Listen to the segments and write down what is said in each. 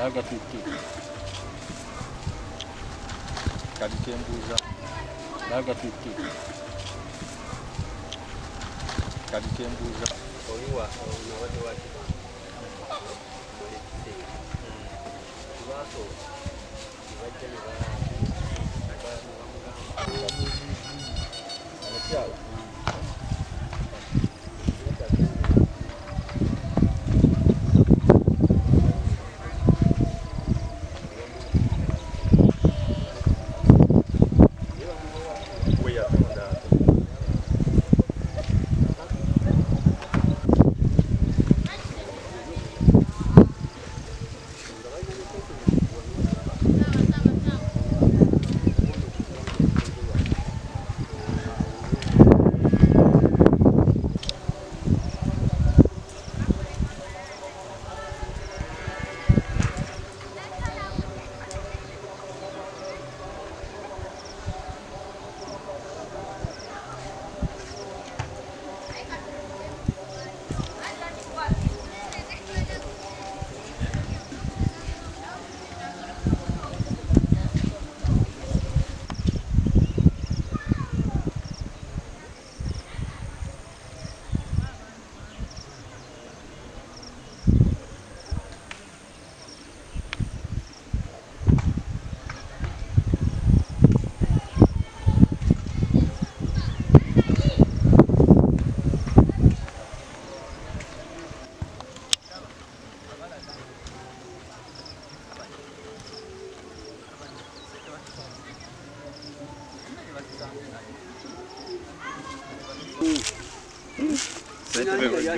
Nagatwite. Kaditembuza. Nagatwite. Kaditembuza. Oliwa onawade wakiba. Kibaso.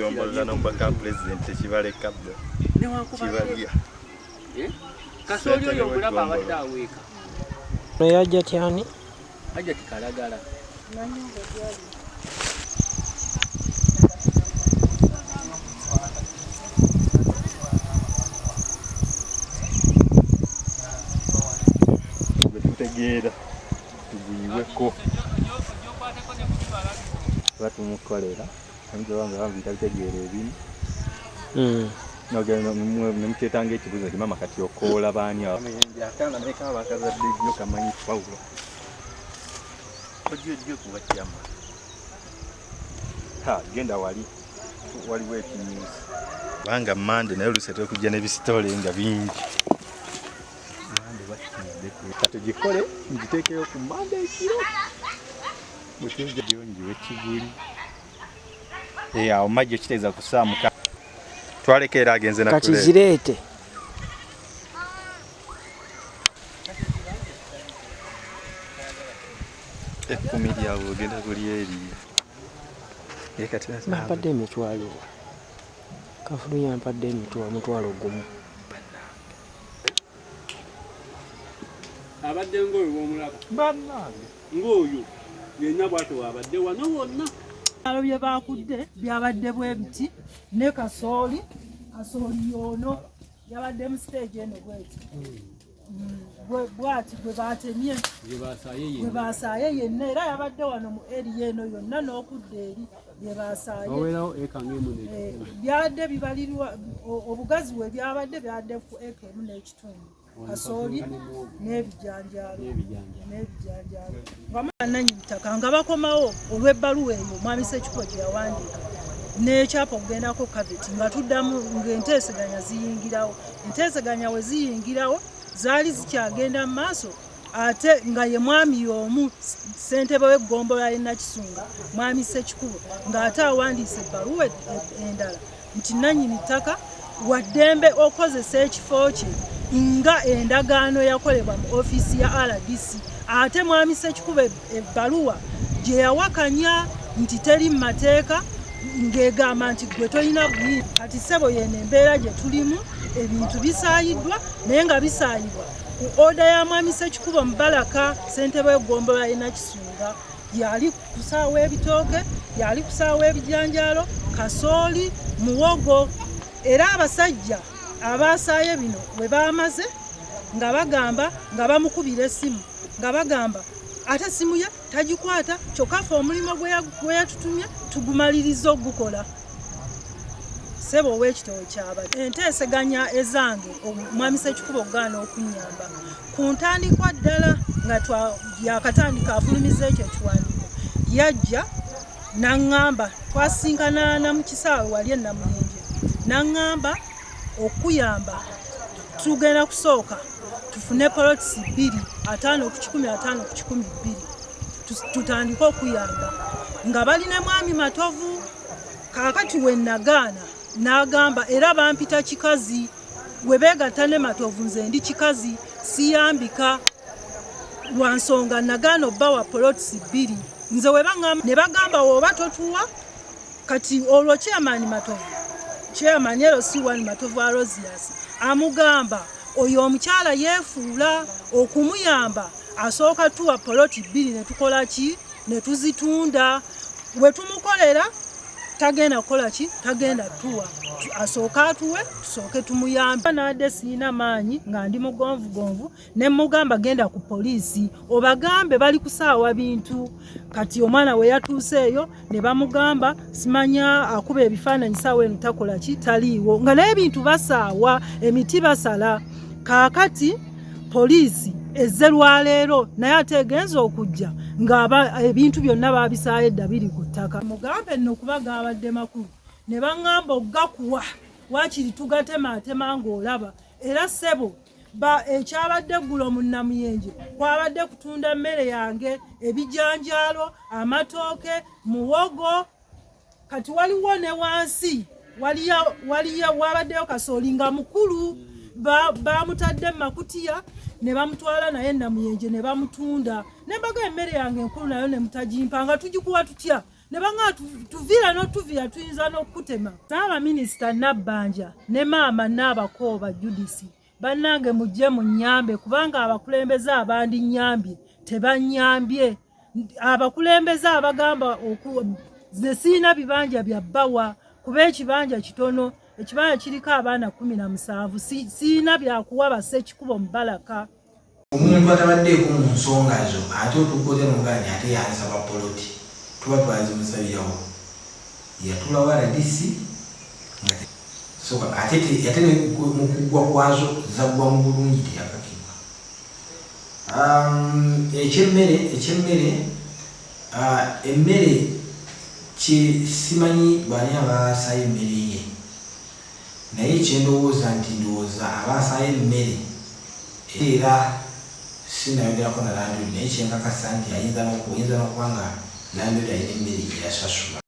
Kibajja Nomubaka president kibale kabda. Kibalia. Kasoli oyo mulaba abadde aweeka. Yajja tyani? Ajja Kalagala. Nanyonga gyali. Tutegeera tugiweko. Batumukolera. Nzowanga bambita bitegeera ebimu. Nogenda nemuketanga ekibuzo nti mama kati okoola baani amayembe akana neka abakazadde ejjo kamanyi Pawulo. Ojjo kuba kyama. Genda waliwo ekinyusi. Banga Mande naye olusetera okujja n'ebisitole nga bingi. Mande bakidde kati gikole ngiteekeyo ku Mande ekiro. Mutunze byonjiwe kiguli. Awo majjo kiteeza kusaamuka. Twalekera agenze na kati zireete. Ekkumi lyawo ogenda kuli eri. Mpadde emitwalo. Kafulu yampadde omutwalo gumu. Abadde ng'oyo w'omulaba. Bannange. Ng'oyo yenna bw'atyo abadde wano wonna. Alo bye bakudde byabadde bwe biti ne kasooli yono yabadde mu stage eno bweti. Bwati bwe batemye bwe basaaye yenna era yabadde wano mu area eno yonna n'okudda eri bye basaaye. Byabadde bibalirwa obugazi bwe byabadde ku eka emu n'ekitundu. Kasooli n'ebijanjaalo. Bamannannyini ttaka nga bakomawo olw'ebbaluwa eyo mwami Ssekikubo gye yawandiika n'ekyapa okugendako kaveti nga tuddamu ng'enteeseganya ziyingirawo. Enteeseganya we ziyingirawo zaali zikyagenda mu maaso ate nga ye mwami y'omu ssentebe w'eggombolola y'e Nakisunga mwami Ssekikubo ng'ate awandiise ebbaluwa endala nti nannyini ttaka waddembe okozesa ekifo kye nga endagaano yakolebwa mu ofiisi ya RDC ate mwami Ssekikubo ebbaluwa gye yawakanya nti teri mu mateeka ng'egamba nti gwe tolina buyinza. Kati ssebo yeno embeera gye tulimu ebintu bisaayiddwa naye nga bisaayibwa ku oda ya mwami Ssekikubo Mubarak ssentebe w'eggombolola y'e Nakisunga yali kusaawa ebitooke yali kusaawa ebijanjaalo kasooli muwogo era abasajja abasaaye bino we baamaze nga bagamba nga bamukubira essimu nga bagamba ate simu ye tagikwata kyokka ffe omulimo gwe yatutumye tugumaliriza ogukola. sebo ow'ekitabo kyabadde enteeseganya ezange omwami Ssekikubo Mubarak okunyamba ku ntandikwa ddala nga yakatandika afulumiza ekyo ekiwandiiko yajja n'aŋŋamba twasinkana mu kisaawe wali e Namuyenje n'aŋŋamba okuyamba tugenda kusooka tufune polotisi 2 5 ku 10 5 ku 12 tutandike okuyamba nga balina mwami Matovu kaakati we nagaana n'agamba era bampita kikazi we beegatta ne Matovu nze ndi kikazi siyambika lwa nsonga nagaana obba wa polotisi 2 nze we baŋŋamba ne bagamba oba totuwa kati olwo chairman Matovu chairman LC1 Matovu Aloziyious amugamba oyo omukyala yeefuula okumuyamba asooka tuwa poloti 2 ne tukola ki ne tuzitunda we tumukolera tagenda kukola ki tagenda tuwa asooka atuwe tusooke tumuyambe nadde siina maanyi nga ndi mugonvugonvu ne mugamba genda ku poliisi obagambe bali kusaawa bintu kati omwana we yatuuseeyo ne bamugamba simanya akuba ebifaananyi saawa eno takola ki taliiwo nga naye ebintu basaawa emiti basala kaakati poliisi ezze lwaleero naye ate egenza okujja nga ebintu byonna babisaayo edda biri ku ttaka mugambe nno kuba gaabadde makulu ne baŋŋamba oggakuwa waakiri tugatemaatema ng'olaba era ssebo ekyabadde eggulo mu Namuyenje kwabadde kutunda emmere yange ebijanjaalo amatooke muwogo kati waliwo ne wansi wabaddeyo kasooli nga mukulu bamutadde makutiya ne bamutwala naye Namuyenje ne bamutunda nembaga emmere yange enkulu nayo ne mutagimpa nga tugikuwa tutya ne banga tuvira n'otuvira tuyinza n'okutema Sabaminister Nabanja ne maama Nabakoba Judith bannange mujje munyambe kubanga abakulembeze abandi nyambye tebanyambye abakulembeze abagamba ze siina bibanja bya bbawa kuba ekibanja kitono ekibanja kiriko abaana 17 siina byakuwa ba Ssekikubo Mubarak omuntu atabaddeeko mu nsonga zo ate otukoze n'oganya ate yansaba poloti tuba twazimusabirawo yatulawa radisi ate mu kuggwa kwazo zaggwa mu bulungi teyakakibwa emmere simanyi bani abasaayo emmere ye naye kyendowooza nti ndowooza abasaayo emmere era sinayogerako na landlord naye kyenkakasa nti ayinza n'okuba nga landlord alina emmere gyeyasasula